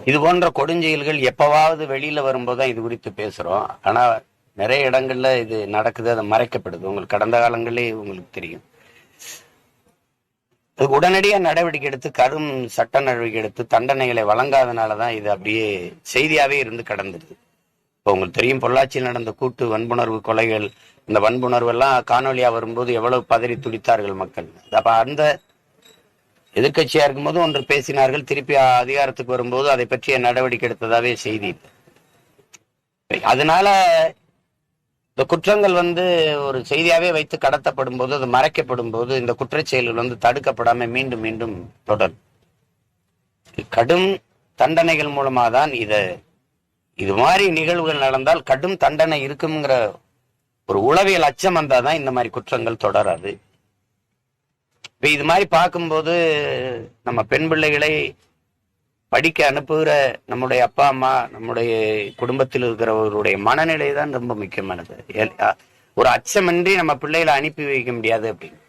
இது போன்ற கொடுஞ்செயல்கள் எப்பவாவது வெளியில வரும்போதுதான் இது குறித்து பேசுறோம். ஆனா நிறைய இடங்கள்ல இது நடக்குது, அது மறைக்கப்படுது. உங்களுக்கு கடந்த காலங்களே உங்களுக்கு தெரியும். அதுக்கு உடனடியா நடவடிக்கை எடுத்து கடும் சட்ட நடவடிக்கை எடுத்து தண்டனைகளை வழங்காதனாலதான் இது அப்படியே செய்தியாவே இருந்து கடந்துருது. இப்போ உங்களுக்கு தெரியும், பொள்ளாச்சியில் நடந்த கூட்டு வன்புணர்வு கொலைகள், இந்த வன்புணர்வு எல்லாம் காணொலியா வரும்போது எவ்வளவு பதறி துடித்தார்கள் மக்கள். அப்ப அந்த எதிர்கட்சியா இருக்கும்போது ஒன்று பேசினார்கள், திருப்பி அதிகாரத்துக்கு வரும்போது அதை பற்றிய நடவடிக்கை எடுத்ததாவே செய்தி. அதனால இந்த குற்றங்கள் ஒரு செய்தியாவே வைத்து கடத்தப்படும் போது, அது மறைக்கப்படும் போது இந்த குற்றச்செயல்கள் தடுக்கப்படாம மீண்டும் மீண்டும் தொடரும். கடும் தண்டனைகள் மூலமா தான் இது மாதிரி நிகழ்வுகள் நடந்தால் கடும் தண்டனை இருக்குங்கிற ஒரு உளவியல் அச்சம் வந்தாதான் இந்த மாதிரி குற்றங்கள் தொடராது. இப்ப இது மாதிரி பார்க்கும்போது நம்ம பெண் பிள்ளைகளை படிக்க அனுப்புகிற நம்முடைய அப்பா அம்மா, நம்முடைய குடும்பத்தில் இருக்கிறவர்களுடைய மனநிலை தான் ரொம்ப முக்கியமானது. ஒரு அச்சமின்றி நம்ம பிள்ளைகளை அனுப்பி வைக்க முடியாது அப்படின்னு.